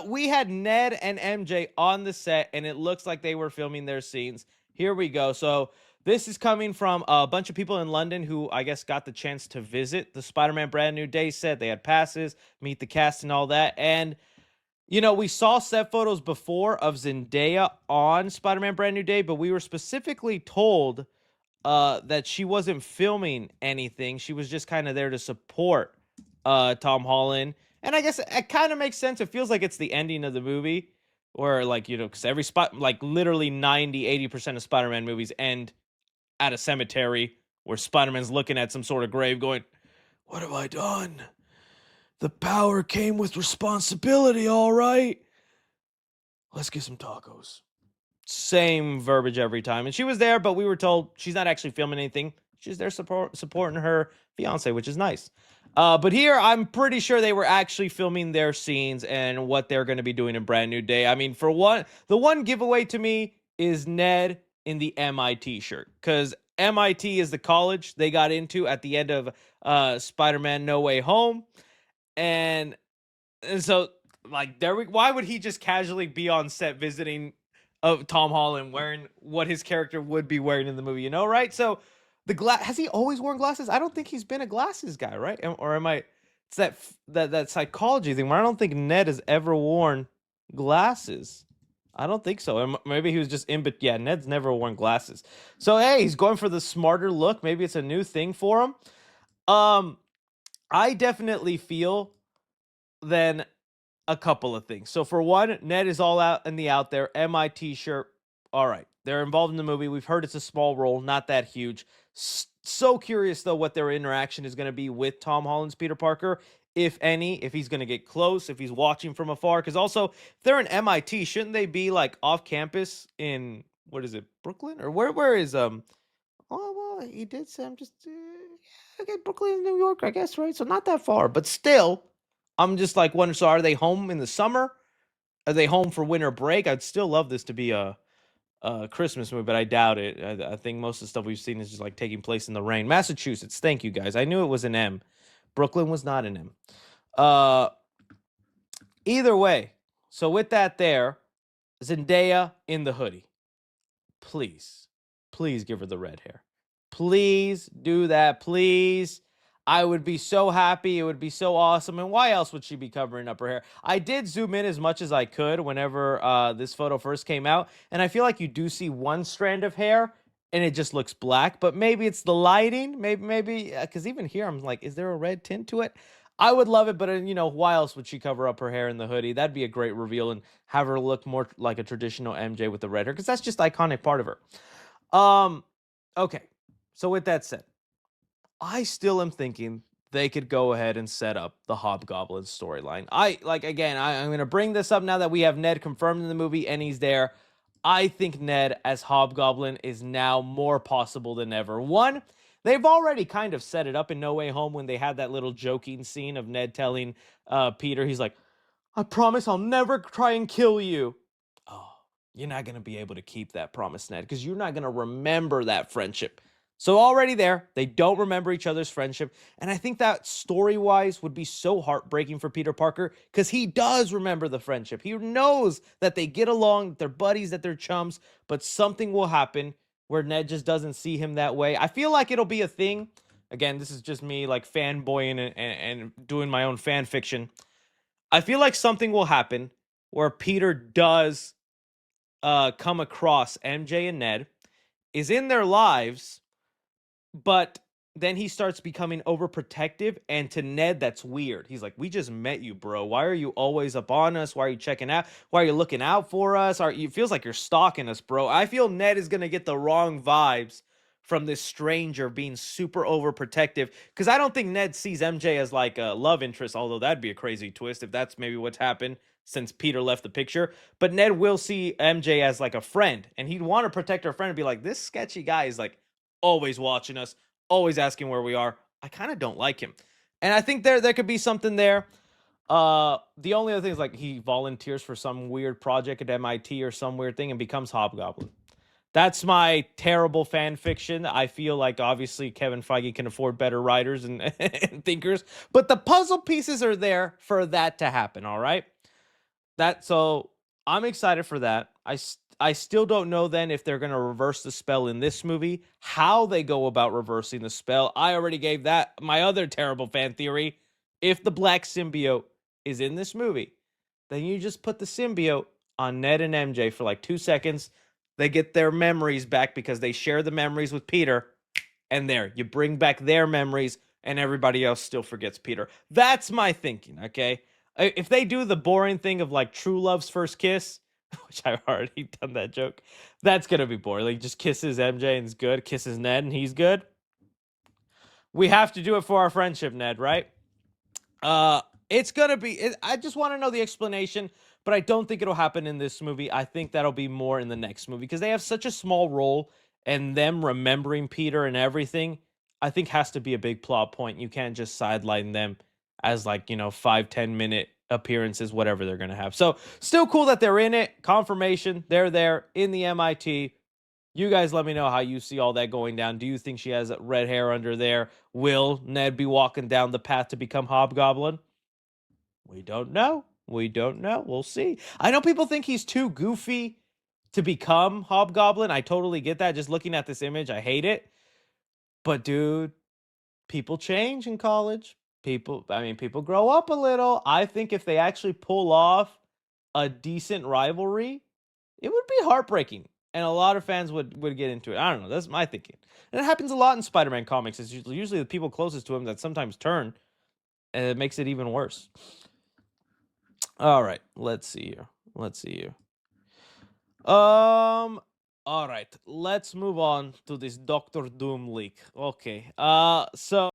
We had Ned and MJ on the set, and it looks like they were filming their scenes. Here we go. So this is coming from a bunch of people in London who I guess got the chance to visit the Spider-Man Brand New Day set. They had passes, meet the cast, and all that. And we saw set photos before of Zendaya on Spider-Man Brand New Day, but we were specifically told that she wasn't filming anything. She was just kind of there to support Tom Holland. And I guess it kind of makes sense. It feels like it's the ending of the movie where because every spot, like literally 90-80% of Spider-Man movies end at a cemetery where Spider-Man's looking at some sort of grave going, "What have I done? The power came with responsibility, all right. Let's get some tacos." Same verbiage every time. And she was there, but we were told she's not actually filming anything. She's there supporting her fiance, which is nice. But here, I'm pretty sure they were actually filming their scenes and what they're going to be doing in Brand New Day. I mean, for one, the one giveaway to me is Ned in the MIT shirt, because MIT is the college they got into at the end of Spider-Man No Way Home. And so, like, why would he just casually be on set visiting of Tom Holland wearing what his character would be wearing in the movie, right? So has he always worn glasses? I don't think he's been a glasses guy, right? Or am I? It's that psychology thing where I don't think Ned has ever worn glasses. I don't think so. Maybe he was just in, but yeah, Ned's never worn glasses. So hey, he's going for the smarter look. Maybe it's a new thing for him. I definitely feel then a couple of things. So for one, Ned is all out in the out there. MIT shirt. All right. They're involved in the movie. We've heard it's a small role, not that huge. So curious, though, what their interaction is going to be with Tom Holland's Peter Parker, if any, if he's going to get close, if he's watching from afar. Because also, if they're in MIT, shouldn't they be like off campus in, what is it, Brooklyn? Or where is, oh, well, he did say, I'm just, okay, Brooklyn, New York, I guess, right? So not that far, but still, I'm just like wondering, so are they home in the summer? Are they home for winter break? I'd still love this to be a Christmas movie, but I doubt it. I think most of the stuff we've seen is just like taking place in the rain. Massachusetts, thank you guys. I knew it was an M. Brooklyn was not an M. Either way, so with that there, Zendaya in the hoodie. Please give her the red hair. Please do that, please. I would be so happy. It would be so awesome. And why else would she be covering up her hair? I did zoom in as much as I could whenever this photo first came out. And I feel like you do see one strand of hair and it just looks black. But maybe it's the lighting. Maybe, because even here I'm like, is there a red tint to it? I would love it, but why else would she cover up her hair in the hoodie? That'd be a great reveal and have her look more like a traditional MJ with the red hair, because that's just iconic part of her. Okay. So with that said, I still am thinking they could go ahead and set up the Hobgoblin storyline. I'm going to bring this up now that we have Ned confirmed in the movie and he's there. I think Ned as Hobgoblin is now more possible than ever. One, they've already kind of set it up in No Way Home when they had that little joking scene of Ned telling Peter, he's like, "I promise I'll never try and kill you." Oh, you're not going to be able to keep that promise, Ned, because you're not going to remember that friendship. So already there, they don't remember each other's friendship. And I think that story-wise would be so heartbreaking for Peter Parker, because he does remember the friendship. He knows that they get along, that they're buddies, that they're chums, but something will happen where Ned just doesn't see him that way. I feel like it'll be a thing. Again, this is just me like fanboying and doing my own fan fiction. I feel like something will happen where Peter does come across MJ and Ned, is in their lives, but then he starts becoming overprotective, and to Ned, that's weird. He's like, "We just met you, bro. Why are you always up on us? Why are you checking out? Why are you looking out for us? It feels like you're stalking us, bro." I feel Ned is going to get the wrong vibes from this stranger being super overprotective, because I don't think Ned sees MJ as like a love interest, although that'd be a crazy twist if that's maybe what's happened since Peter left the picture. But Ned will see MJ as like a friend, and he'd want to protect her friend and be like, "This sketchy guy is like always watching us, always asking where we are. I kind of don't like him." And I think there could be something there. The only other thing is like he volunteers for some weird project at MIT or some weird thing and becomes Hobgoblin. That's my terrible fan fiction. I feel like obviously Kevin Feige can afford better writers and, and thinkers, but the puzzle pieces are there for that to happen, all right? So I'm excited for that. I still don't know then if they're going to reverse the spell in this movie, how they go about reversing the spell. I already gave that my other terrible fan theory. If the black symbiote is in this movie, then you just put the symbiote on Ned and MJ for like 2 seconds. They get their memories back because they share the memories with Peter. And there, you bring back their memories and everybody else still forgets Peter. That's my thinking, okay? If they do the boring thing of like true love's first kiss, which I've already done that joke, that's going to be boring. Like just kisses MJ and it's good, kisses Ned and he's good. We have to do it for our friendship, Ned, right? It's gonna be. I just want to know the explanation, but I don't think it'll happen in this movie. I think that'll be more in the next movie because they have such a small role, and them remembering Peter and everything, I think has to be a big plot point. You can't just sideline them as like 5-10 minute appearances, whatever they're gonna have. So still cool that they're in it. Confirmation, they're there in the MIT. You guys let me know how you see all that going down. Do you think she has red hair under there? Will Ned be walking down the path to become Hobgoblin? We don't know. We don't know. We'll see. I know people think he's too goofy to become Hobgoblin. I totally get that. Just looking at this image, I hate it. But dude, people change in college. People grow up a little. I think if they actually pull off a decent rivalry, it would be heartbreaking. And a lot of fans would get into it. I don't know. That's my thinking. And it happens a lot in Spider-Man comics. It's usually the people closest to him that sometimes turn, and it makes it even worse. All right, let's see here. All right, let's move on to this Doctor Doom leak. Okay. So